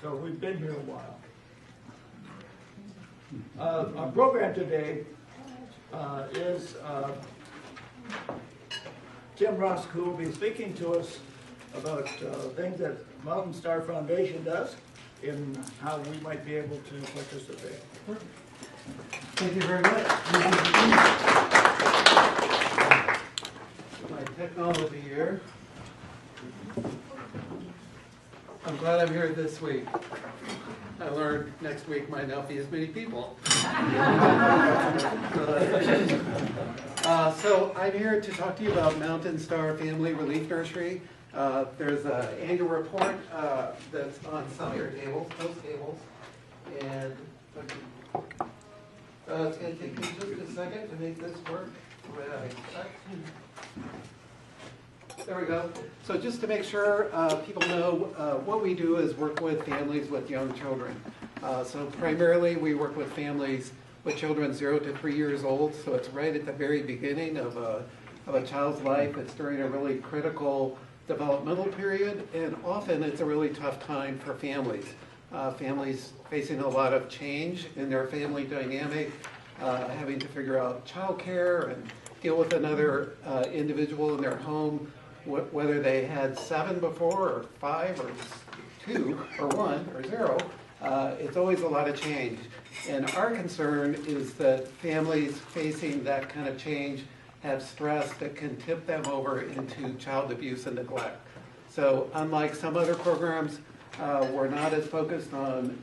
So we've been here a while. Our program today is Tim Rusk, who will be speaking to us about things that Mountain Star Foundation does and how we might be able to participate. Thank you very much. My technology here. I'm glad I'm here this week. I learned next week might not be as many people. So I'm here to talk to you about Mountain Star Family Relief Nursery. There's an annual report that's on some of your tables, those tables. And it's going to take me just a second to make this work the way I expect. There we go. So just to make sure people know, what we do is work with families with young children. So primarily we work with families with children 0 to 3 years old. So it's right at the very beginning of a child's life. It's during a really critical developmental period, and often it's a really tough time for families. Families facing a lot of change in their family dynamic, having to figure out childcare and deal with another individual in their home, whether they had 7 before, or 5, or 2, or 1, or 0. It's always a lot of change. And our concern is that families facing that kind of change have stress that can tip them over into child abuse and neglect. So unlike some other programs, we're not as focused on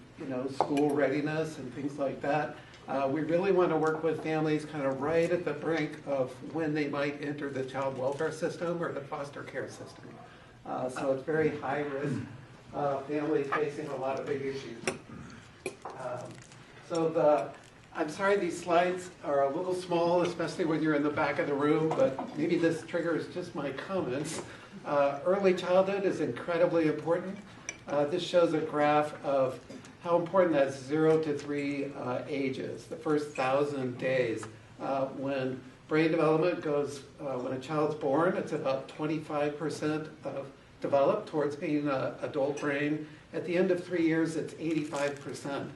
school readiness and things like that. We really want to work with families kind of right at the brink of when they might enter the child welfare system or the foster care system. So it's very high risk families facing a lot of big issues. I'm sorry these slides are a little small, especially when you're in the back of the room, but maybe this triggers just my comments. Early childhood is incredibly important. This shows a graph of how important that 0 to 3 age is, the first 1,000 days. When brain development goes, when a child's born, it's about 25% developed towards being an adult brain. At the end of 3 years, it's 85%.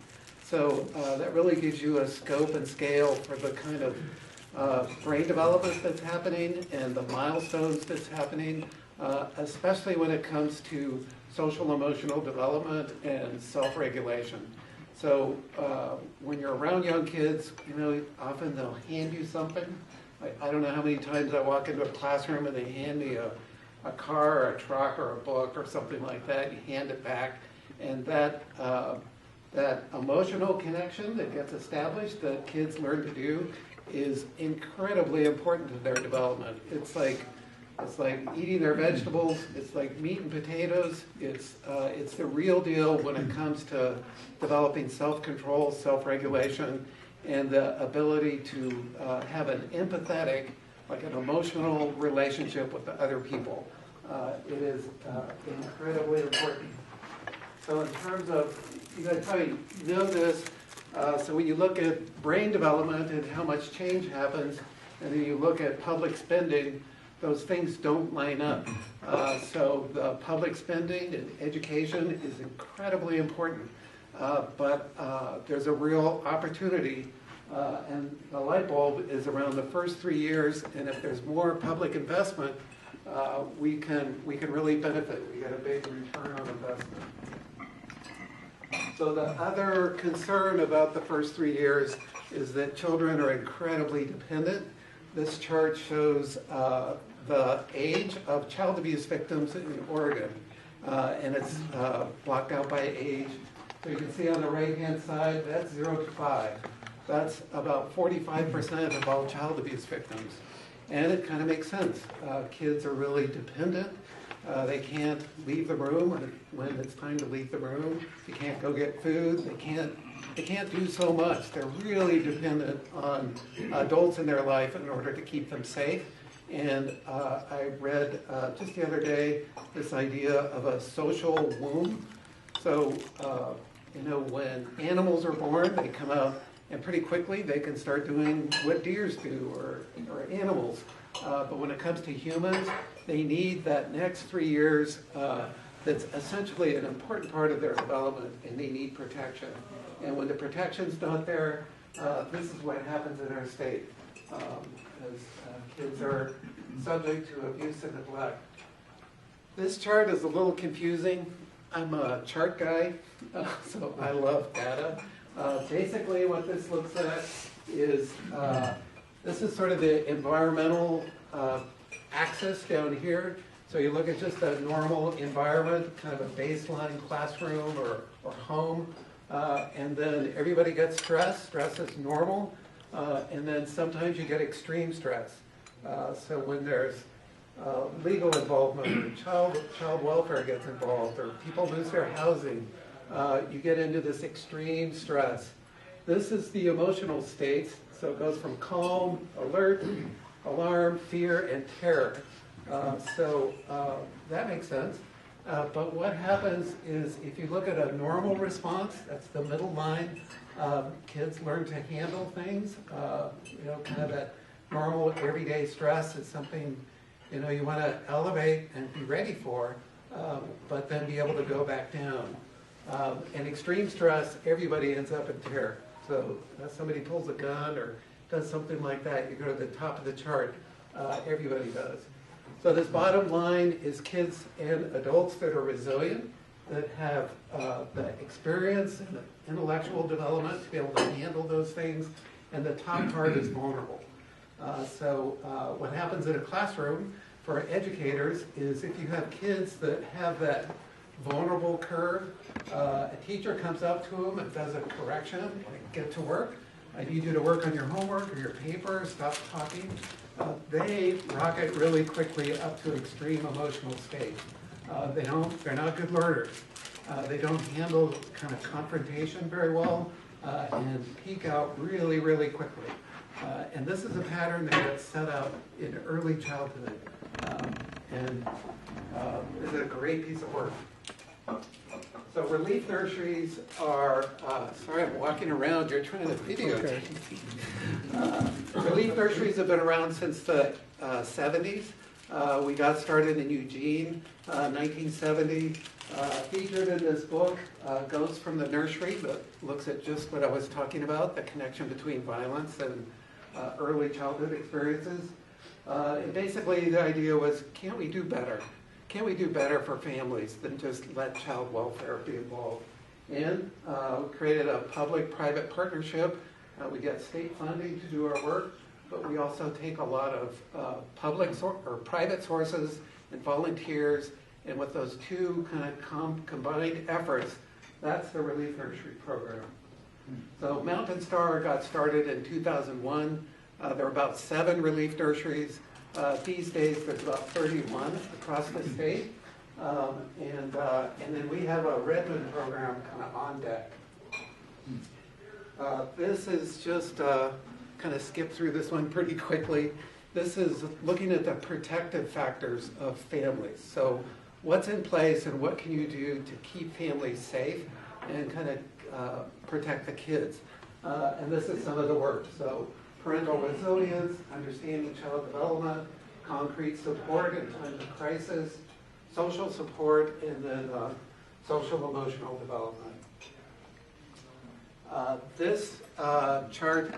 So that really gives you a scope and scale for the kind of brain development that's happening and the milestones that's happening, especially when it comes to social emotional development and self-regulation. So when you're around young kids, often they'll hand you something. I don't know how many times I walk into a classroom and they hand me a car or a truck or a book or something like that. You hand it back, and that emotional connection that gets established that kids learn to do is incredibly important to their development. It's like eating their vegetables. It's like meat and potatoes. It's the real deal when it comes to developing self-control, self-regulation, and the ability to have an empathetic, like an emotional relationship with the other people. It is incredibly important. So in terms of, you guys probably know this, so when you look at brain development and how much change happens, and then you look at public spending, those things don't line up. So the public spending and education is incredibly important, but there's a real opportunity, and the light bulb is around the first 3 years, and if there's more public investment, we can really benefit. We get a big return on investment. So the other concern about the first 3 years is that children are incredibly dependent. This chart shows the age of child abuse victims in Oregon, and it's blocked out by age. So you can see on the right-hand side, that's 0 to 5. That's about 45% of all child abuse victims. And it kind of makes sense. Kids are really dependent. They can't leave the room when it's time to leave the room. They can't go get food. They can't do so much. They're really dependent on adults in their life in order to keep them safe. And I read just the other day this idea of a social womb. So, when animals are born, they come out and pretty quickly they can start doing what deers do or animals. But when it comes to humans, they need that next 3 years that's essentially an important part of their development, and they need protection. And when the protection's not there, this is what happens in our state, as kids are subject to abuse and neglect. This chart is a little confusing. I'm a chart guy, so I love data. Basically what this looks at is, this is sort of the environmental axis down here. So you look at just a normal environment, kind of a baseline classroom or home, and then everybody gets stress. Stress is normal, and then sometimes you get extreme stress. So when there's legal involvement, or child welfare gets involved, or people lose their housing, you get into this extreme stress. This is the emotional states, so it goes from calm, alert, alarm, fear, and terror. So that makes sense. But what happens is if you look at a normal response, that's the middle line, kids learn to handle things. Kind of that normal everyday stress is something, you want to elevate and be ready for, but then be able to go back down. And extreme stress, everybody ends up in terror. So if somebody pulls a gun or does something like that, you go to the top of the chart, everybody does. So this bottom line is kids and adults that are resilient, that have the experience and the intellectual development to be able to handle those things, and the top part is vulnerable. So what happens in a classroom for educators is if you have kids that have that vulnerable curve, a teacher comes up to them and does a correction, like get to work, I need you to work on your homework or your paper, stop talking. They rocket really quickly up to extreme emotional state. They're not good learners. They don't handle kind of confrontation very well and peak out really, really quickly. And this is a pattern that gets set up in early childhood. And this is a great piece of work. So relief nurseries are, sorry I'm walking around, you're trying to videotape. Relief nurseries have been around since the 70s. We got started in Eugene, 1970. Featured in this book, goes from the nursery, but looks at just what I was talking about, the connection between violence and early childhood experiences. And basically the idea was, can't we do better? Can we do better for families than just let child welfare be involved? And we created a public-private partnership. We get state funding to do our work, but we also take a lot of private sources and volunteers, and with those two kind of combined efforts, that's the Relief Nursery program. So Mountain Star got started in 2001. There were about 7 relief nurseries. These days, there's about 31 across the state. And then we have a Redmond program kind of on deck. This is just kind of skip through this one pretty quickly. This is looking at the protective factors of families. So what's in place and what can you do to keep families safe and kind of protect the kids. And this is some of the work. So parental resilience, understanding child development, concrete support in times of crisis, social support, and then social emotional development. This chart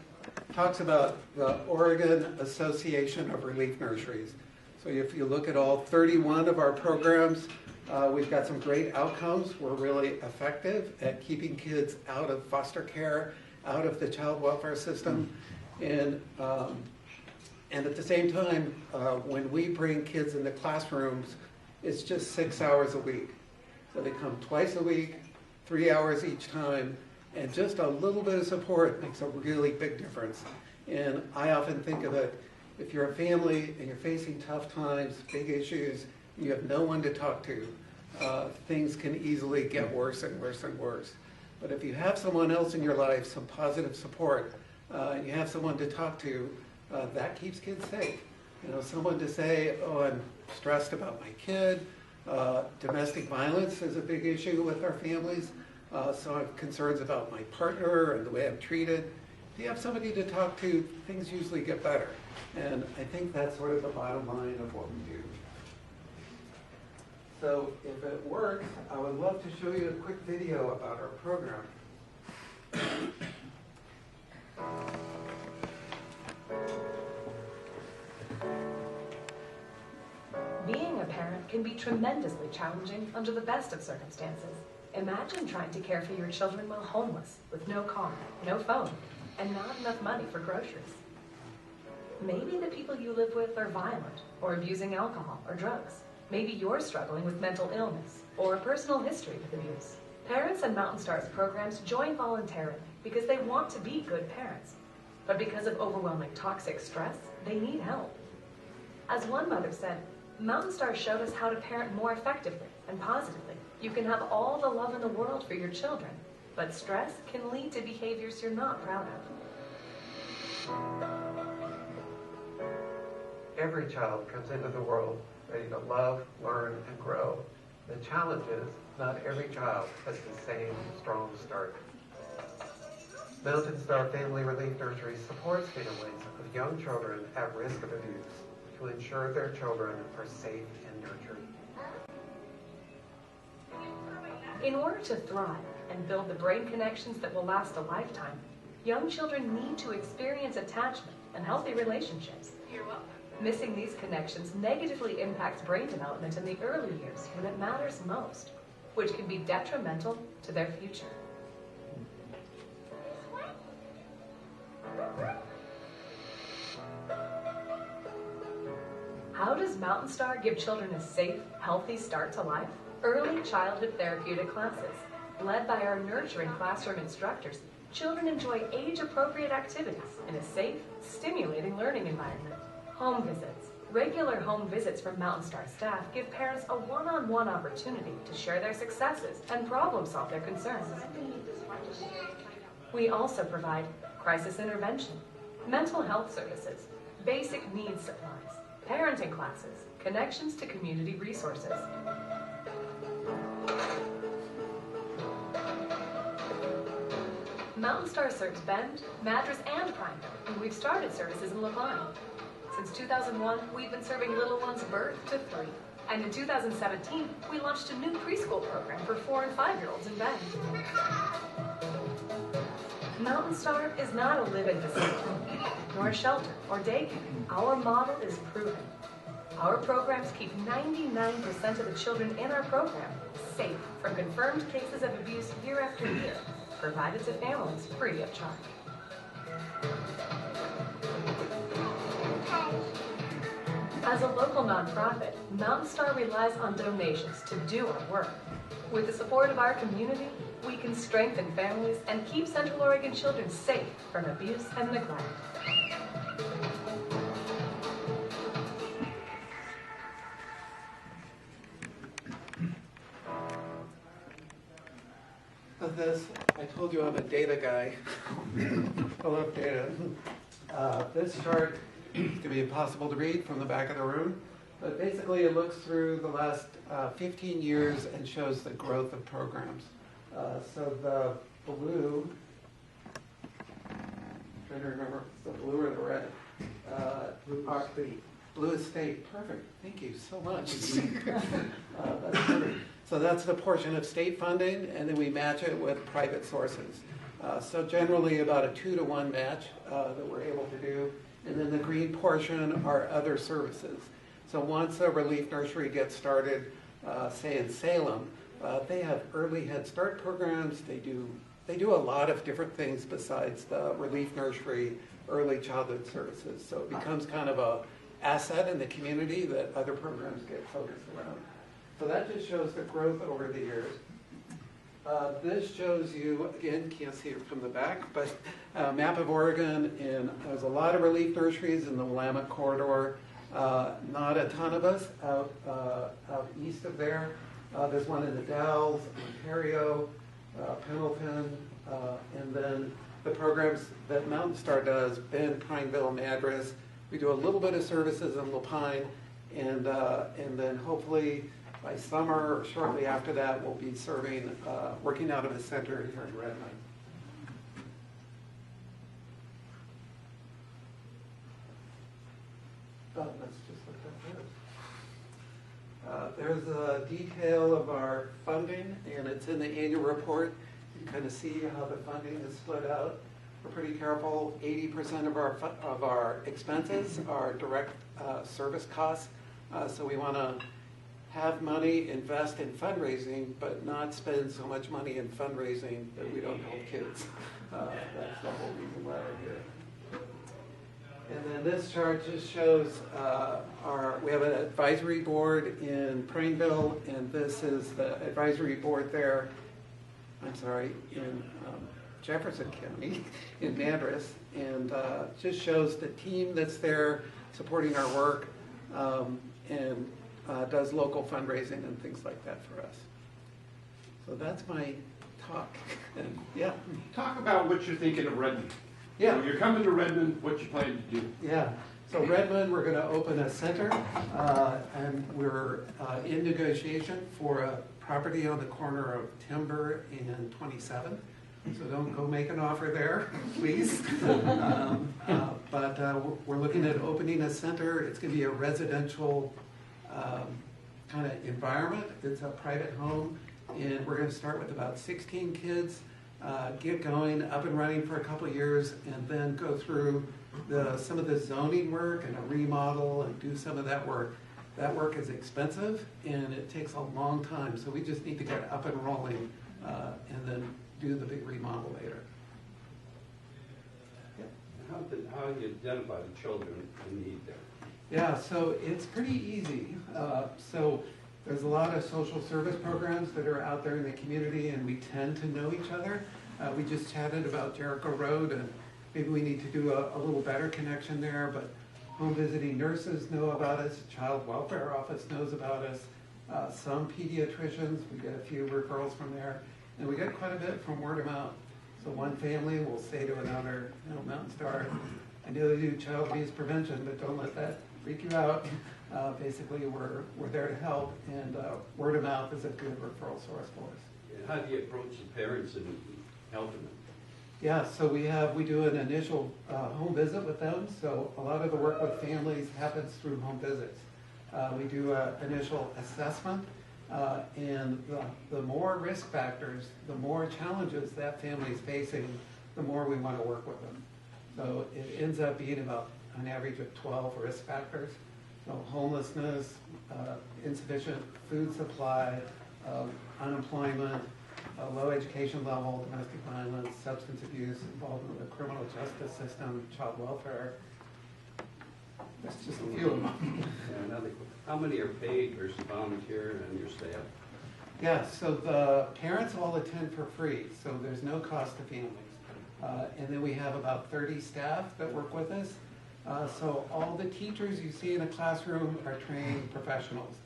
talks about the Oregon Association of Relief Nurseries. So if you look at all 31 of our programs, we've got some great outcomes. We're really effective at keeping kids out of foster care, out of the child welfare system. And at the same time, when we bring kids into classrooms, it's just 6 hours a week. So they come twice a week, 3 hours each time, and just a little bit of support makes a really big difference. And I often think of it, if you're a family and you're facing tough times, big issues, you have no one to talk to, things can easily get worse and worse and worse. But if you have someone else in your life, some positive support, and you have someone to talk to, that keeps kids safe. Someone to say, oh, I'm stressed about my kid. Domestic violence is a big issue with our families. So I have concerns about my partner and the way I'm treated. If you have somebody to talk to, things usually get better. And I think that's sort of the bottom line of what we do. So if it works, I would love to show you a quick video about our program. Being a parent can be tremendously challenging under the best of circumstances. Imagine trying to care for your children while homeless, with no car, no phone, and not enough money for groceries. Maybe the people you live with are violent or abusing alcohol or drugs. Maybe you're struggling with mental illness or a personal history with abuse. Parents in Mountain Star's programs join voluntarily because they want to be good parents. But because of overwhelming toxic stress, they need help. As one mother said, Mountain Star showed us how to parent more effectively and positively. You can have all the love in the world for your children, but stress can lead to behaviors you're not proud of. Every child comes into the world ready to love, learn, and grow. The challenge is not every child has the same strong start. Mountain Star Family Relief Nursery supports families of young children at risk of abuse to ensure their children are safe and nurtured. In order to thrive and build the brain connections that will last a lifetime, young children need to experience attachment and healthy relationships. You're welcome. Missing these connections negatively impacts brain development in the early years when it matters most, which can be detrimental to their future. How does Mountain Star give children a safe, healthy start to life? Early childhood therapeutic classes. Led by our nurturing classroom instructors, children enjoy age-appropriate activities in a safe, stimulating learning environment. Home visits. Regular home visits from Mountain Star staff give parents a one-on-one opportunity to share their successes and problem-solve their concerns. We also provide crisis intervention, mental health services, basic needs supplies, parenting classes, connections to community resources. Mountain Star serves Bend, Madras, and Prineville, and we've started services in Levine. Since 2001, we've been serving little ones birth to 3. And in 2017, we launched a new preschool program for 4 and 5-year-olds in Bend. Mountain Star is not a live-in facility, nor a shelter or daycare. Our model is proven. Our programs keep 99% of the children in our program safe from confirmed cases of abuse year after year, provided to families free of charge. As a local nonprofit, Mountain Star relies on donations to do our work. With the support of our community, we can strengthen families and keep Central Oregon children safe from abuse and neglect. This, I told you I'm a data guy. I love data. This chart can be impossible to read from the back of the room, but basically it looks through the last 15 years and shows the growth of programs. So the blue, I'm trying to remember if it's the blue or the red. Blue is state. Perfect. Thank you so much. That's perfect. So that's the portion of state funding, and then we match it with private sources. So generally about a 2-to-1 match that we're able to do. And then the green portion are other services. So once a relief nursery gets started, say in Salem, they have early Head Start programs. They do a lot of different things besides the relief nursery early childhood services. So it becomes kind of a asset in the community that other programs get focused around. So that just shows the growth over the years. This shows you, again, can't see it from the back, but a map of Oregon, and there's a lot of relief nurseries in the Willamette corridor. Not a ton of us out east of there. There's one in the Dalles, Ontario, Pendleton, and then the programs that Mountain Star does, Bend, Prineville, Madras. We do a little bit of services in Lapine, and then hopefully by summer or shortly after that, we'll be serving, working out of a center here in Redmond. Oh, that's just what that is. there's a detail of our funding, and it's in the annual report. You kind of see how the funding is split out. We're pretty careful. 80% of our expenses are direct service costs. So we want to have money invest in fundraising, but not spend so much money in fundraising that we don't help kids. That's the whole reason why we're here. And then this chart just shows we have an advisory board in Prineville, and this is the advisory board there, in Jefferson County, in Madras, and just shows the team that's there supporting our work, and does local fundraising and things like that for us. So that's my talk. And yeah. Talk about what you're thinking of Redmond. Yeah. So you're coming to Redmond, what you plan to do? Yeah. So Redmond, we're going to open a center, and we're in negotiation for a property on the corner of Timber and 27. So don't go make an offer there, please. But we're looking at opening a center. It's going to be a residential kind of environment. It's a private home, and we're going to start with about 16 kids, get going, up and running for a couple of years, and then go through some of the zoning work and a remodel and do some of that work. That work is expensive, and it takes a long time, so we just need to get up and rolling and then do the big remodel later. How do you identify the children in need there? Yeah, so it's pretty easy. So there's a lot of social service programs that are out there in the community, and we tend to know each other. We just chatted about Jericho Road, and maybe we need to do a little better connection there, but home visiting nurses know about us, child welfare office knows about us, some pediatricians, we get a few referrals from there, and we get quite a bit from word of mouth. So one family will say to another, Mountain Star, I know they do child abuse prevention, but don't let that freak you out. Basically, we're there to help, and word of mouth is a good referral source for us. And how do you approach the parents in helping them? Yeah, so we do an initial home visit with them. So a lot of the work with families happens through home visits. We do an initial assessment, and the more risk factors, the more challenges that family is facing, the more we want to work with them. So it ends up being about an average of 12 risk factors. So homelessness, insufficient food supply, unemployment, a low education level, domestic violence, substance abuse, involvement in the criminal justice system, child welfare. That's just a few of them. How many are paid versus volunteer and your staff? Yeah, so the parents all attend for free, so there's no cost to families. And then we have about 30 staff that work with us. So all the teachers you see in a classroom are trained professionals.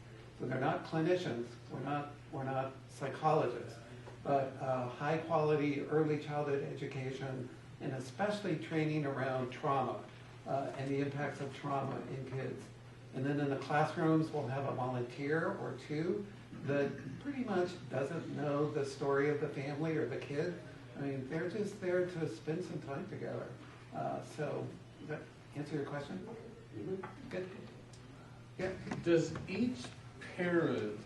So they're not clinicians, we're not psychologists, but high quality early childhood education, and especially training around trauma and the impacts of trauma in kids. And then in the classrooms, we'll have a volunteer or two that pretty much doesn't know the story of the family or the kid. I mean, they're just there to spend some time together. So, does that answer your question? Mm-hmm. Good. Yeah. Does each parent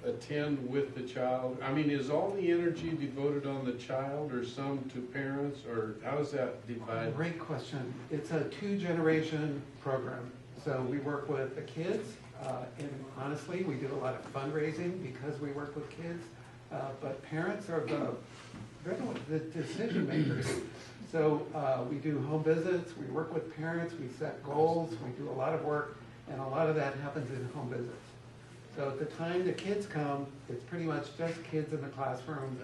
attend with the child? I mean, is all the energy devoted on the child, or some to parents, or how is that divided? Great question. It's a 2-generation program. So we work with the kids, and honestly, we do a lot of fundraising because we work with kids. But parents are the decision makers. So we do home visits, we work with parents, we set goals, we do a lot of work, and a lot of that happens in home visits. So at the time the kids come, it's pretty much just kids in the classroom,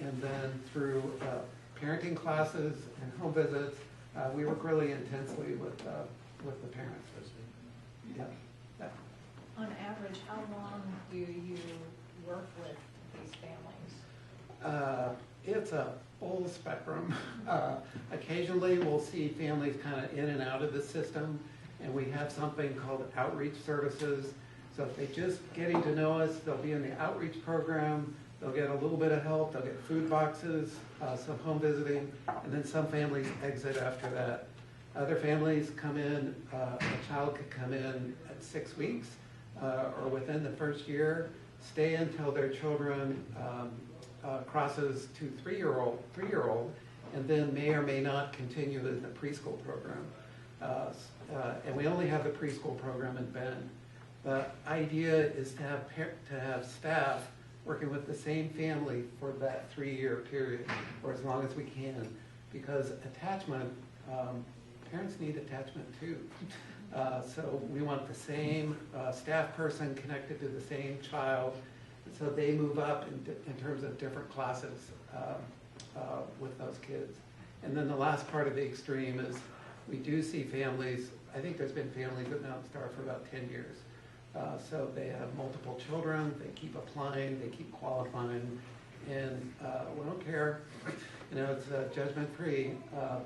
and then through parenting classes and home visits, we work really intensely with the parents. Yeah. Yeah. On average, how long do you work with these families? It's a full spectrum. Occasionally we'll see families kind of in and out of the system, and we have something called outreach services. So if they're just getting to know us, they'll be in the outreach program, they'll get a little bit of help, they'll get food boxes, some home visiting, and then some families exit after that. Other families come in, a child could come in at 6 weeks, or within the first year stay until their children crosses to three-year-old, and then may or may not continue in the preschool program. And we only have the preschool program in Bend. The idea is to have staff working with the same family for that 3-year period, or as long as we can, because attachment, parents need attachment too. So we want the same staff person connected to the same child, so they move up in terms of different classes with those kids. And then the last part of the extreme is we do see families, I think there's been families at Mountain Star for about 10 years. So they have multiple children, they keep applying, they keep qualifying, and we don't care, it's judgment-free,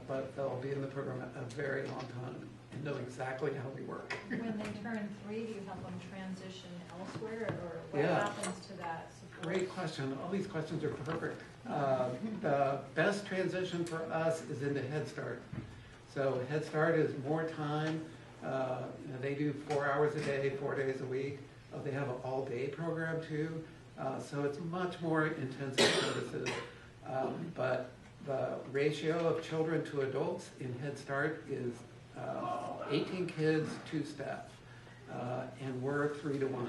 but they'll be in the program a very long time and know exactly how we work. When they turn 3, do you help them transition elsewhere, or what Yeah. happens to that support? Great question. All these questions are perfect. The best transition for us is into Head Start. So Head Start is more time. They do 4 hours a day, 4 days a week. They have an all-day program too. So it's much more intensive services. But the ratio of children to adults in Head Start is 18 kids, 2 staff. And we're 3 to 1.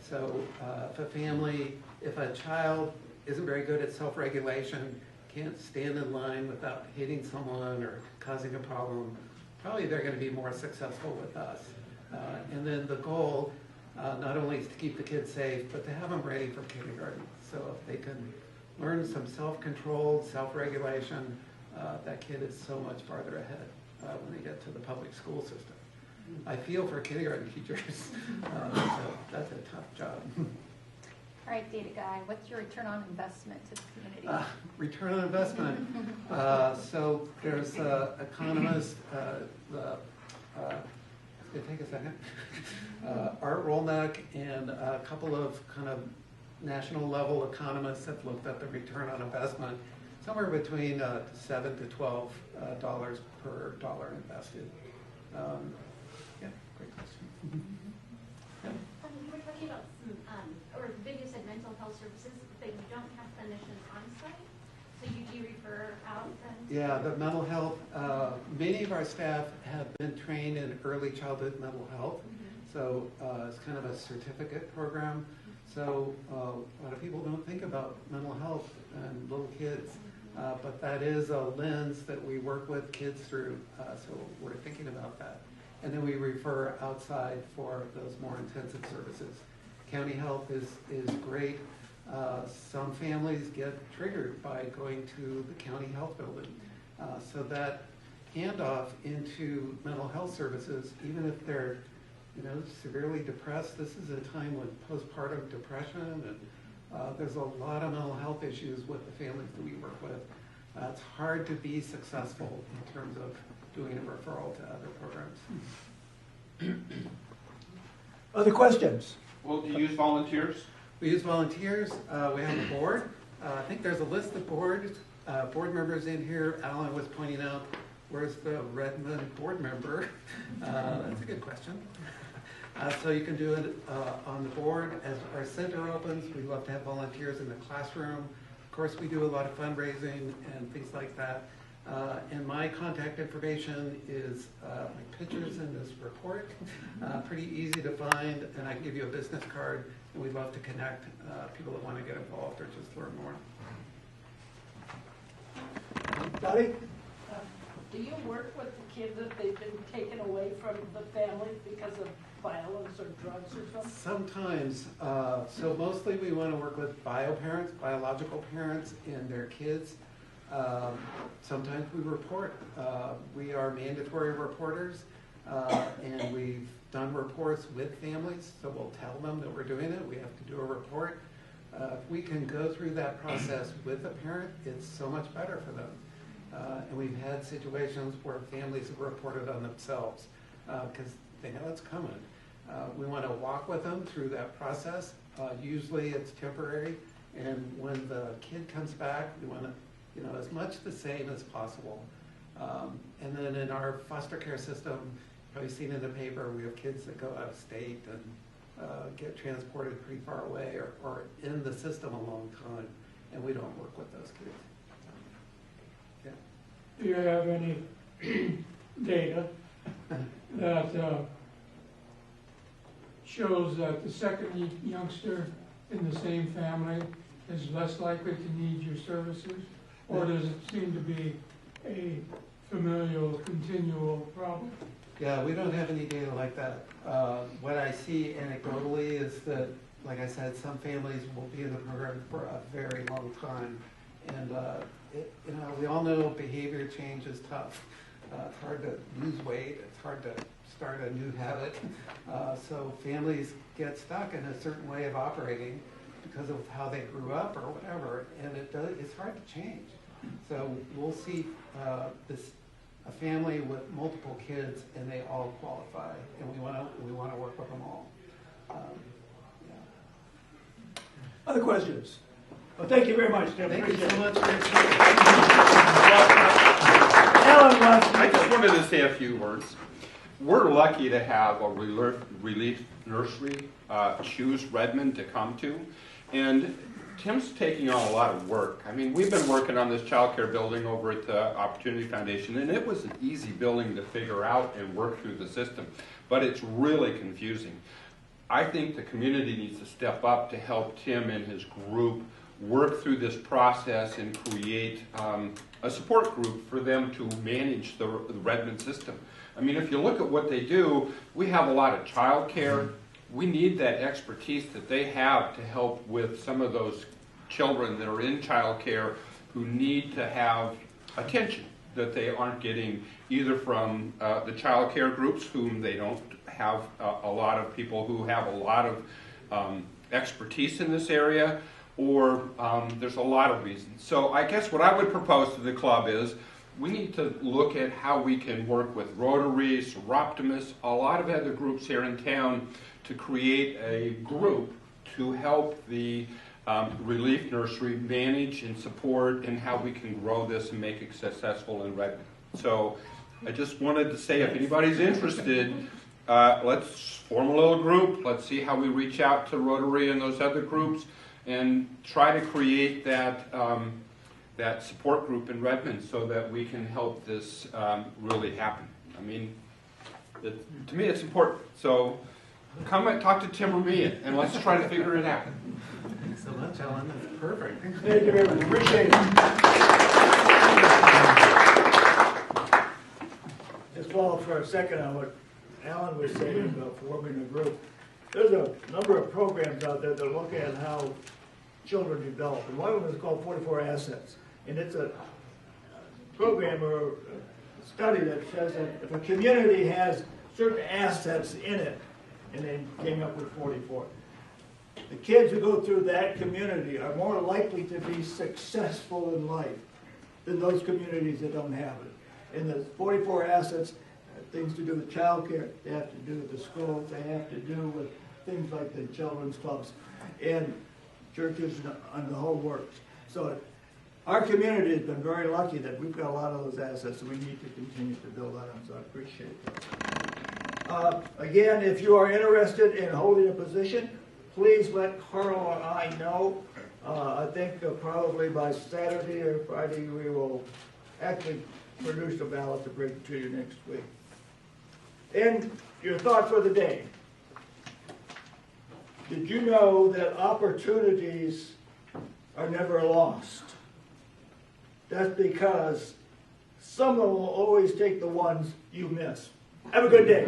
So if a child isn't very good at self-regulation, can't stand in line without hitting someone or causing a problem, probably they're going to be more successful with us. And then the goal not only is to keep the kids safe, but to have them ready for kindergarten. So if they can learn some self-control, self-regulation, that kid is so much farther ahead when they get to the public school system. I feel for kindergarten teachers, so that's a tough job. All right, data guy, what's your return on investment to the community? Return on investment. So there's economist, it's going to take a second, Art Rolnick and a couple of kind of national level economists have looked at the return on investment, somewhere between $7 to $12 per dollar invested. Yeah, great question. Yeah. You were talking about or Vivian said mental health services, but you don't have clinicians on site, so you do refer out then? Yeah, the mental health, many of our staff have been trained in early childhood mental health, so it's kind of a certificate program. So a lot of people don't think about mental health and little kids, but that is a lens that we work with kids through, so we're thinking about that. And then we refer outside for those more intensive services. County health is great. Some families get triggered by going to the county health building. So that handoff into mental health services, even if they're severely depressed, this is a time with postpartum depression, and there's a lot of mental health issues with the families that we work with. It's hard to be successful in terms of doing a referral to other programs. Other questions? Well, do you use volunteers? We use volunteers. We have a board. I think there's a list of board members in here. Alan was pointing out, where's the Redmond board member? That's a good question. So you can do it on the board. As our center opens, we love to have volunteers in the classroom. Of course, we do a lot of fundraising and things like that. And my contact information is my pictures in this report. Pretty easy to find, and I can give you a business card, and we'd love to connect people that want to get involved or just learn more. Dottie? Do you work with the kids if they've been taken away from the family because of violence or drugs or something? Sometimes. So mostly we want to work with bio-parents, biological parents, and their kids. Sometimes we report. We are mandatory reporters, and we've done reports with families, so we'll tell them that we're doing it. We have to do a report. If we can go through that process with a parent, it's so much better for them. And we've had situations where families have reported on themselves because they know it's coming. We want to walk with them through that process. Usually it's temporary, and when the kid comes back, we want to as much the same as possible. And then in our foster care system, you've probably seen in the paper, we have kids that go out of state, and get transported pretty far away or in the system a long time, and we don't work with those kids. Yeah. Do you have any data that shows that the second youngster in the same family is less likely to need your services? Or does it seem to be a familial, continual problem? Yeah, we don't have any data like that. What I see anecdotally is that, like I said, some families will be in the program for a very long time. And we all know behavior change is tough. It's hard to lose weight. It's hard to start a new habit. So families get stuck in a certain way of operating because of how they grew up or whatever, and it's hard to change. So we'll see a family with multiple kids, and they all qualify, and we want to work with them all. Other questions? Well, thank you very much, Tim. Thank you so much for your Alan wants to- I just wanted to say a few words. We're lucky to have a relief nursery choose Redmond to come to, and Tim's taking on a lot of work. I mean, we've been working on this child care building over at the Opportunity Foundation, and it was an easy building to figure out and work through the system, but it's really confusing. I think the community needs to step up to help Tim and his group work through this process and create a support group for them to manage the Redmond system. I mean, if you look at what they do, we have a lot of child care. We need that expertise that they have to help with some of those children that are in child care who need to have attention that they aren't getting either from the child care groups, whom they don't have a lot of people who have a lot of expertise in this area, or there's a lot of reasons. So I guess what I would propose to the club is we need to look at how we can work with Rotary, Seroptimus, a lot of other groups here in town to create a group to help the Relief Nursery manage and support and how we can grow this and make it successful in Redmond. So I just wanted to say if anybody's interested, let's form a little group. Let's see how we reach out to Rotary and those other groups and try to create that that support group in Redmond so that we can help this really happen. I mean, to me it's important. So come and talk to Tim or me and let's try to figure it out. Thanks so much, Alan. That's perfect. Thank you very much. Appreciate it. Just follow for a second on what Alan was saying about forming a group. There's a number of programs out there that look at how children develop, and one of them is called 44 Assets. And it's a program or a study that says that if a community has certain assets in it, and they came up with 44, the kids who go through that community are more likely to be successful in life than those communities that don't have it. And the 44 assets have things to do with child care, they have to do with the schools, they have to do with things like the children's clubs and churches and the whole works. So our community has been very lucky that we've got a lot of those assets, and we need to continue to build on them, so I appreciate that. Again, if you are interested in holding a position, please let Carl or I know. I think probably by Saturday or Friday we will actually produce a ballot to bring to you next week. And your thought for the day. Did you know that opportunities are never lost? That's because someone will always take the ones you miss. Have a good day.